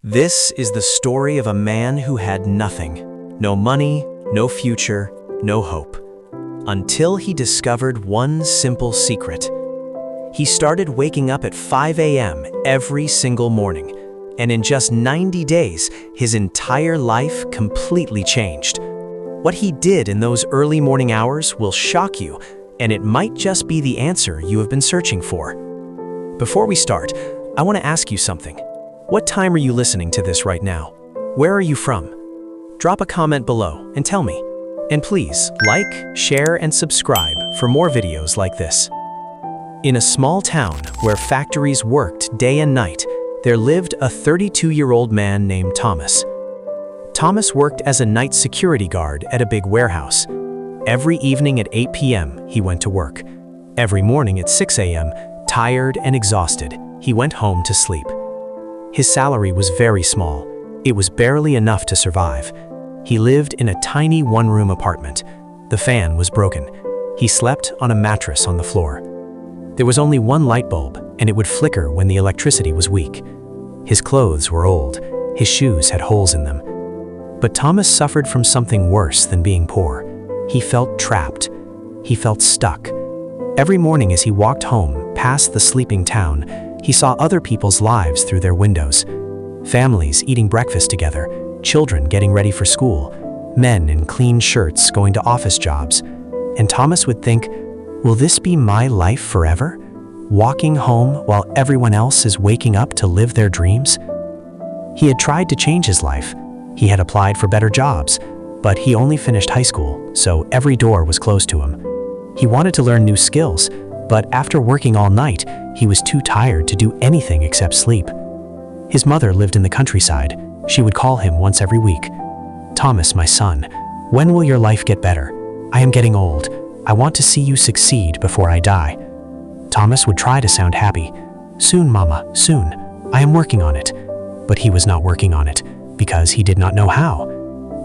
This is the story of a man who had nothing. No money, no future, no hope. Until he discovered one simple secret. He started waking up at 5 a.m. every single morning, and in just 90 days, his entire life completely changed. What he did in those early morning hours will shock you, and it might just be the answer you have been searching for. Before we start, I want to ask you something. What time are you listening to this right now? Where are you from? Drop a comment below and tell me. And please, like, share, and subscribe for more videos like this. In a small town where factories worked day and night, there lived a 32-year-old man named Thomas. Thomas worked as a night security guard at a big warehouse. Every evening at 8 p.m., he went to work. Every morning at 6 a.m., tired and exhausted, he went home to sleep. His salary was very small. It was barely enough to survive. He lived in a tiny one-room apartment. The fan was broken. He slept on a mattress on the floor. There was only one light bulb, and it would flicker when the electricity was weak. His clothes were old. His shoes had holes in them. But Thomas suffered from something worse than being poor. He felt trapped. He felt stuck. Every morning as he walked home past the sleeping town, he saw other people's lives through their windows. Families eating breakfast together, children getting ready for school, men in clean shirts going to office jobs. And Thomas would think, will this be my life forever? Walking home while everyone else is waking up to live their dreams? He had tried to change his life. He had applied for better jobs, but he only finished high school, so every door was closed to him. He wanted to learn new skills, but after working all night, he was too tired to do anything except sleep. His mother lived in the countryside. She would call him once every week. "Thomas, my son, when will your life get better? I am getting old. I want to see you succeed before I die." Thomas would try to sound happy. "Soon, Mama, soon. I am working on it." But he was not working on it because he did not know how.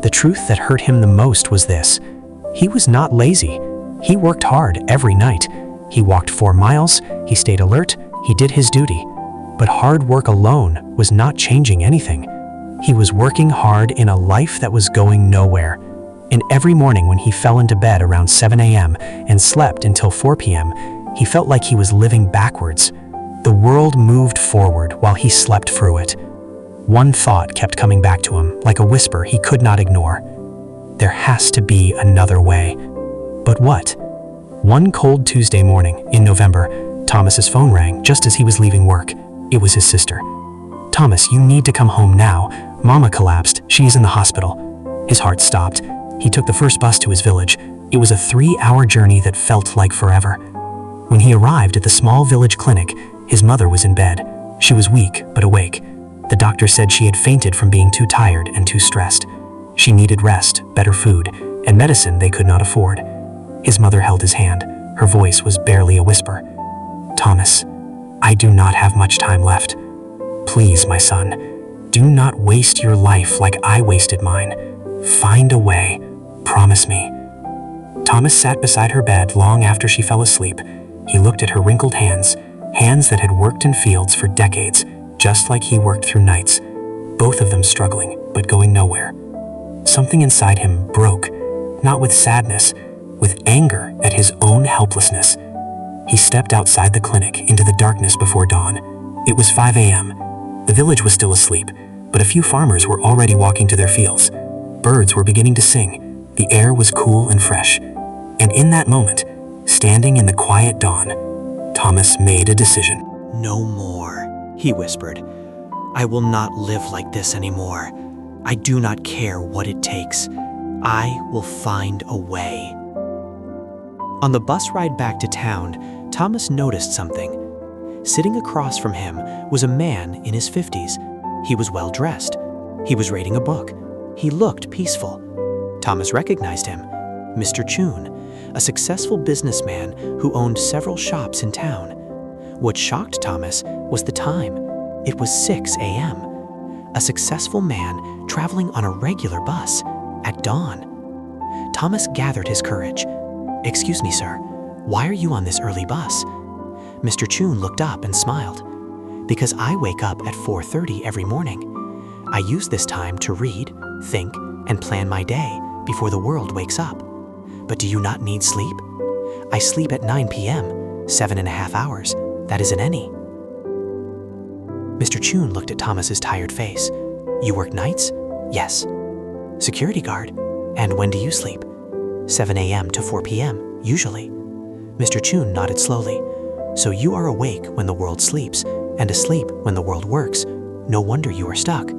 The truth that hurt him the most was this. He was not lazy. He worked hard every night. He walked 4 miles, he stayed alert, he did his duty. But hard work alone was not changing anything. He was working hard in a life that was going nowhere. And every morning when he fell into bed around 7 a.m. and slept until 4 p.m., he felt like he was living backwards. The world moved forward while he slept through it. One thought kept coming back to him, like a whisper he could not ignore. There has to be another way. But what? One cold Tuesday morning in November, Thomas's phone rang just as he was leaving work. It was his sister. "Thomas, you need to come home now. Mama collapsed. She is in the hospital." His heart stopped. He took the first bus to his village. It was a 3-hour journey that felt like forever. When he arrived at the small village clinic, his mother was in bed. She was weak but awake. The doctor said she had fainted from being too tired and too stressed. She needed rest, better food, and medicine they could not afford. His mother held his hand. Her voice was barely a whisper. "Thomas, I do not have much time left. Please, my son, do not waste your life like I wasted mine. Find a way. Promise me." Thomas sat beside her bed long after she fell asleep. He looked at her wrinkled hands, hands that had worked in fields for decades, just like he worked through nights, both of them struggling, but going nowhere. Something inside him broke, not with sadness, with anger at his own helplessness. He stepped outside the clinic into the darkness before dawn. It was 5 a.m. The village was still asleep, but a few farmers were already walking to their fields. Birds were beginning to sing. The air was cool and fresh. And in that moment, standing in the quiet dawn, Thomas made a decision. "No more," he whispered. "I will not live like this anymore. I do not care what it takes. I will find a way." On the bus ride back to town, Thomas noticed something. Sitting across from him was a man in his 50s. He was well dressed. He was reading a book. He looked peaceful. Thomas recognized him, Mr. Chun, a successful businessman who owned several shops in town. What shocked Thomas was the time. It was 6 a.m. A successful man traveling on a regular bus at dawn. Thomas gathered his courage. "Excuse me, sir, why are you on this early bus?" Mr. Chun looked up and smiled. "Because I wake up at 4:30 every morning. I use this time to read, think, and plan my day before the world wakes up. But do you not need sleep? I sleep at 9 p.m., 7.5 hours. That isn't any. Mr. Chun looked at Thomas's tired face. You work nights? Yes. Security guard. And when do you sleep? 7 a.m. to 4 p.m., usually. Mr. Chun nodded slowly. So you are awake when the world sleeps, and asleep when the world works. No wonder you are stuck.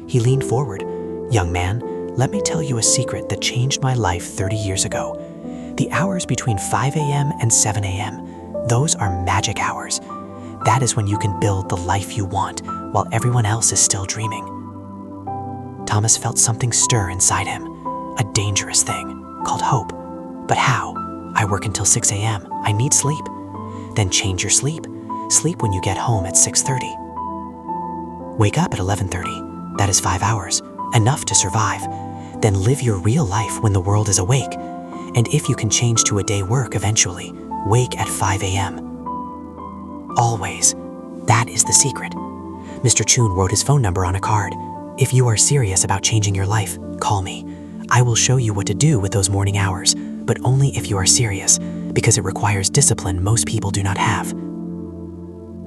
He leaned forward. Young man, let me tell you a secret that changed my life 30 years ago. The hours between 5 a.m. and 7 a.m., those are magic hours. That is when you can build the life you want while everyone else is still dreaming. Thomas felt something stir inside him, a dangerous thing called hope. But how? I work until 6 a.m. I need sleep. Then change your sleep. Sleep when you get home at 6:30. Wake up at 11:30. That is 5 hours, enough to survive. Then live your real life when the world is awake. And if you can change to a day work eventually, wake at 5 a.m. Always. That is the secret. Mr. Chun wrote his phone number on a card. If you are serious about changing your life, call me. I will show you what to do with those morning hours, but only if you are serious, because it requires discipline most people do not have.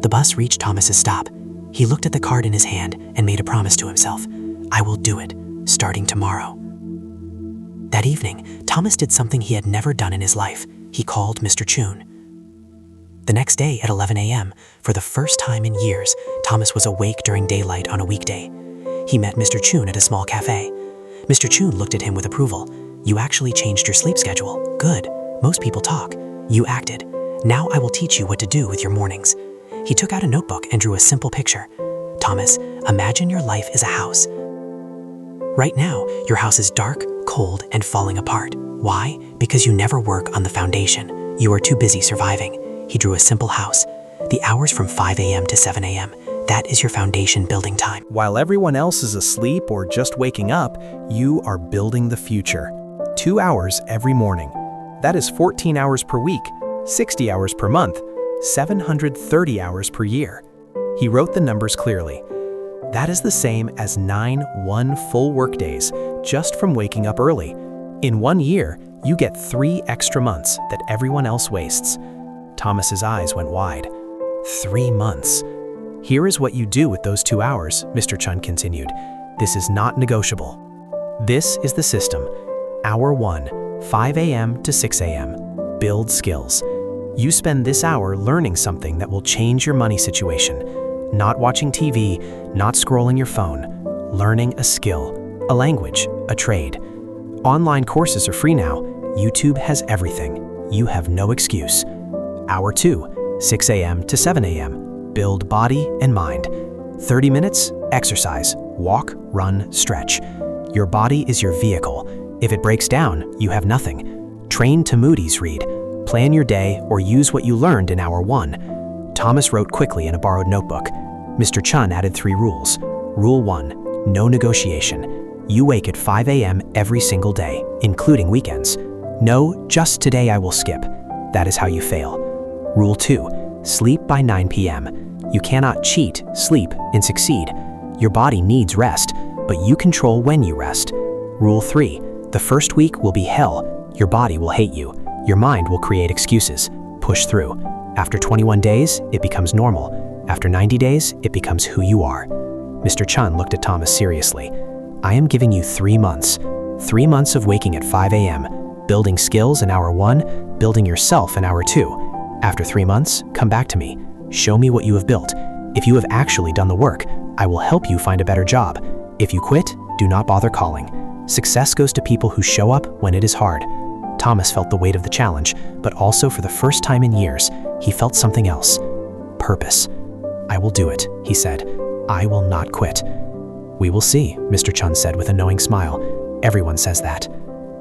The bus reached Thomas's stop. He looked at the card in his hand and made a promise to himself. I will do it, starting tomorrow. That evening, Thomas did something he had never done in his life. He called Mr. Chun. The next day at 11 a.m., for the first time in years, Thomas was awake during daylight on a weekday. He met Mr. Chun at a small cafe. Mr. Chun looked at him with approval. You actually changed your sleep schedule. Good. Most people talk. You acted. Now I will teach you what to do with your mornings. He took out a notebook and drew a simple picture. Thomas, imagine your life is a house. Right now, your house is dark, cold, and falling apart. Why? Because you never work on the foundation. You are too busy surviving. He drew a simple house. The hours from 5 a.m. to 7 a.m., that is your foundation building time. While everyone else is asleep or just waking up, you are building the future. 2 hours every morning. That is 14 hours per week, 60 hours per month, 730 hours per year. He wrote the numbers clearly. That is the same as 9 full workdays just from waking up early. In 1 year, you get 3 extra months that everyone else wastes. Thomas's eyes went wide. 3 months. Here is what you do with those 2 hours, Mr. Chun continued. This is not negotiable. This is the system. Hour 1, 5 a.m. to 6 a.m. Build skills. You spend this hour learning something that will change your money situation. Not watching TV, not scrolling your phone. Learning a skill, a language, a trade. Online courses are free now. YouTube has everything. You have no excuse. Hour 2, 6 a.m. to 7 a.m. Build body and mind. 30 minutes, exercise, walk, run, stretch. Your body is your vehicle. If it breaks down, you have nothing. Train to Moody's read. Plan your day or use what you learned in hour 1. Thomas wrote quickly in a borrowed notebook. Mr. Chun added 3 rules. Rule 1, no negotiation. You wake at 5 a.m. every single day, including weekends. No, just today I will skip. That is how you fail. Rule 2, sleep by 9 p.m. You cannot cheat, sleep, and succeed. Your body needs rest, but you control when you rest. Rule 3, the first week will be hell. Your body will hate you. Your mind will create excuses. Push through. After 21 days, it becomes normal. After 90 days, it becomes who you are. Mr. Chun looked at Thomas seriously. I am giving you 3 months. 3 months of waking at 5 a.m., building skills in hour 1, building yourself in hour 2. After 3 months, come back to me. Show me what you have built. If you have actually done the work, I will help you find a better job. If you quit, do not bother calling. Success goes to people who show up when it is hard. Thomas felt the weight of the challenge, but also for the first time in years, he felt something else. Purpose. I will do it, he said. I will not quit. We will see, Mr. Chun said with a knowing smile. Everyone says that.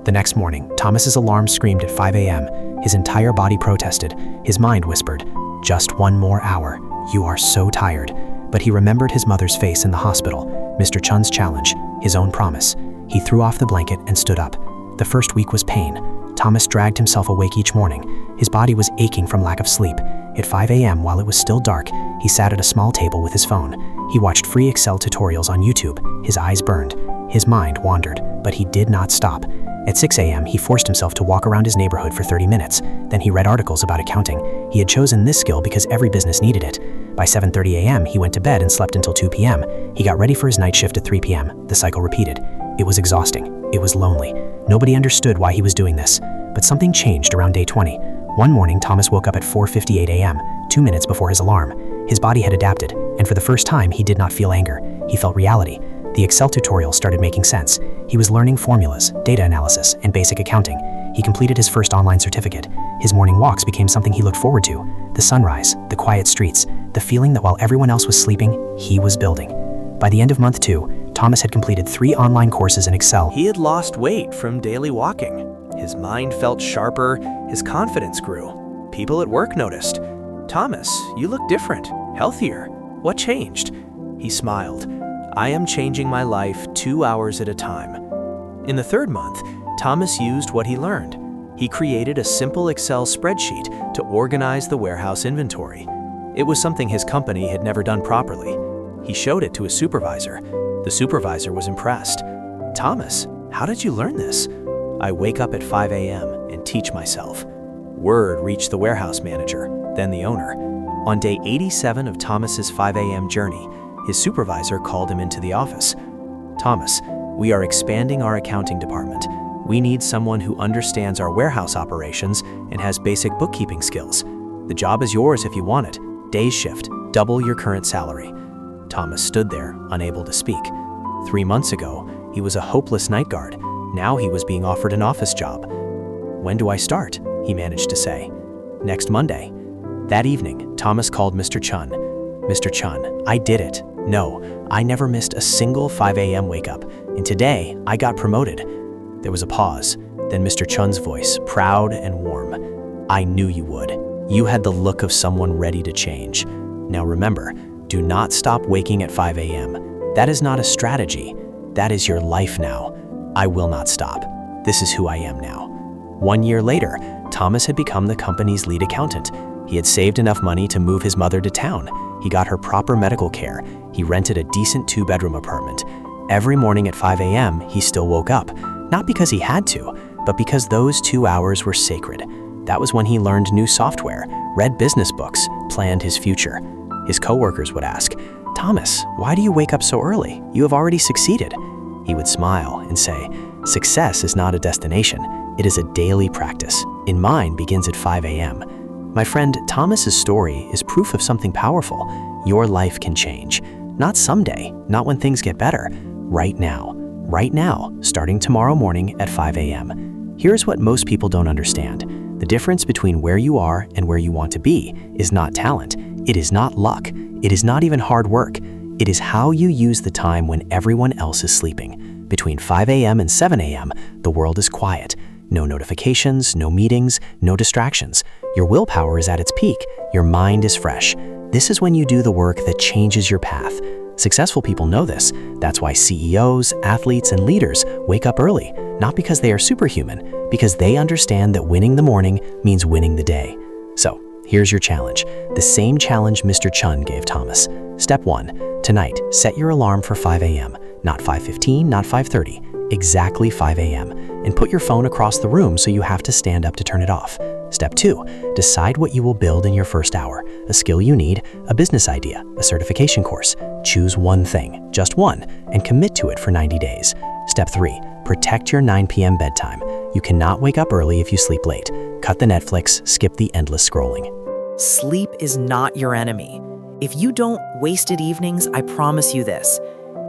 The next morning, Thomas's alarm screamed at 5 a.m. His entire body protested. His mind whispered, just 1 more hour. You are so tired. But he remembered his mother's face in the hospital, Mr. Chun's challenge, his own promise. He threw off the blanket and stood up. The first week was pain. Thomas dragged himself awake each morning. His body was aching from lack of sleep. At 5 a.m., while it was still dark, he sat at a small table with his phone. He watched free Excel tutorials on YouTube. His eyes burned. His mind wandered, but he did not stop. At 6 a.m., he forced himself to walk around his neighborhood for 30 minutes. Then he read articles about accounting. He had chosen this skill because every business needed it. By 7:30 a.m., he went to bed and slept until 2 p.m. He got ready for his night shift at 3 p.m. The cycle repeated. It was exhausting. It was lonely. Nobody understood why he was doing this. But something changed around day 20. One morning, Thomas woke up at 4:58 a.m., 2 minutes before his alarm. His body had adapted, and for the first time, he did not feel anger. He felt reality. The Excel tutorial started making sense. He was learning formulas, data analysis, and basic accounting. He completed his first online certificate. His morning walks became something he looked forward to. The sunrise, the quiet streets, the feeling that while everyone else was sleeping, he was building. By the end of month 2, Thomas had completed 3 online courses in Excel. He had lost weight from daily walking. His mind felt sharper, his confidence grew. People at work noticed. "Thomas, you look different, healthier. What changed?" He smiled. "I am changing my life 2 hours at a time." In the 3rd month, Thomas used what he learned. He created a simple Excel spreadsheet to organize the warehouse inventory. It was something his company had never done properly. He showed it to his supervisor. The supervisor was impressed. "Thomas, how did you learn this?" "I wake up at 5 a.m. and teach myself." Word reached the warehouse manager, then the owner. On day 87 of Thomas's 5 a.m. journey, his supervisor called him into the office. "Thomas, we are expanding our accounting department. We need someone who understands our warehouse operations and has basic bookkeeping skills. The job is yours if you want it. Day's shift, double your current salary." Thomas stood there, unable to speak. 3 months ago, he was a hopeless night guard. Now he was being offered an office job. "When do I start?" he managed to say. "Next Monday." That evening, Thomas called Mr. Chun. "Mr. Chun, I did it. No, I never missed a single 5 a.m. wake up, and today I got promoted." There was a pause, then Mr. Chun's voice, proud and warm. "I knew you would. You had the look of someone ready to change. Now remember, do not stop waking at 5 a.m. That is not a strategy. That is your life now. I will not stop. This is who I am now." 1 year later, Thomas had become the company's lead accountant. He had saved enough money to move his mother to town. He got her proper medical care. He rented a decent 2-bedroom apartment. Every morning at 5 a.m., he still woke up, not because he had to, but because those 2 hours were sacred. That was when he learned new software, read business books, planned his future. His coworkers would ask, "Thomas, why do you wake up so early? You have already succeeded." He would smile and say, "Success is not a destination. It is a daily practice, and mine begins at 5 a.m. My friend, Thomas's story is proof of something powerful. Your life can change. Not someday, not when things get better. Right now. Right now, starting tomorrow morning at 5 a.m. Here's what most people don't understand. The difference between where you are and where you want to be is not talent. It is not luck. It is not even hard work. It is how you use the time when everyone else is sleeping. Between 5 a.m. and 7 a.m., the world is quiet. No notifications, no meetings, no distractions. Your willpower is at its peak. Your mind is fresh. This is when you do the work that changes your path. Successful people know this. That's why CEOs, athletes, and leaders wake up early, not because they are superhuman, because they understand that winning the morning means winning the day. So, here's your challenge. The same challenge Mr. Chun gave Thomas. Step 1. Tonight, set your alarm for 5 a.m. Not 5:15, not 5:30. Exactly 5 a.m. And put your phone across the room so you have to stand up to turn it off. Step 2. Decide what you will build in your first hour. A skill you need, a business idea, a certification course. Choose one thing, just one, and commit to it for 90 days. Step 3. Protect your 9 p.m. bedtime. You cannot wake up early if you sleep late. Cut the Netflix, skip the endless scrolling. Sleep is not your enemy. If you don't wasted evenings, I promise you this.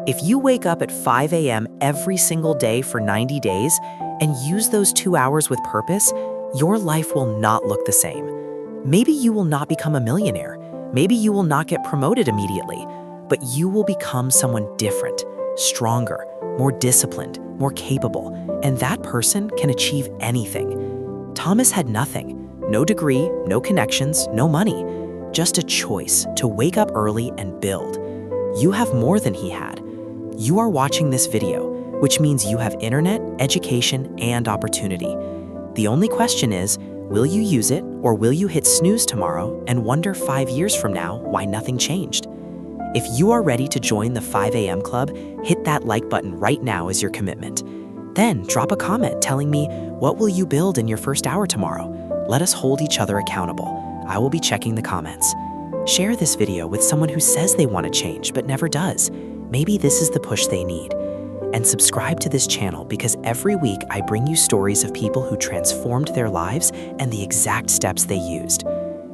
If you wake up at 5 a.m. every single day for 90 days and use those 2 hours with purpose, your life will not look the same. Maybe you will not become a millionaire. Maybe you will not get promoted immediately, but you will become someone different, stronger, more disciplined, more capable, and that person can achieve anything. Thomas had nothing. No degree, no connections, no money. Just a choice to wake up early and build. You have more than he had. You are watching this video, which means you have internet, education, and opportunity. The only question is, Will you use it, or will you hit snooze tomorrow and wonder 5 years from now why nothing changed? If you are ready to join the 5 a.m. club, hit that like button right now as your commitment. Then drop a comment telling me, what will you build in your first hour tomorrow? Let us hold each other accountable. I will be checking the comments. Share this video with someone who says they want to change but never does. Maybe this is the push they need. And subscribe to this channel because every week I bring you stories of people who transformed their lives and the exact steps they used.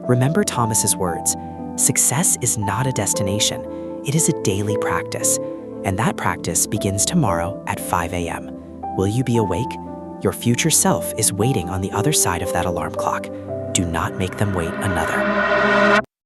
Remember Thomas's words, success is not a destination, it is a daily practice. And that practice begins tomorrow at 5 a.m. Will you be awake? Your future self is waiting on the other side of that alarm clock. Do not make them wait another.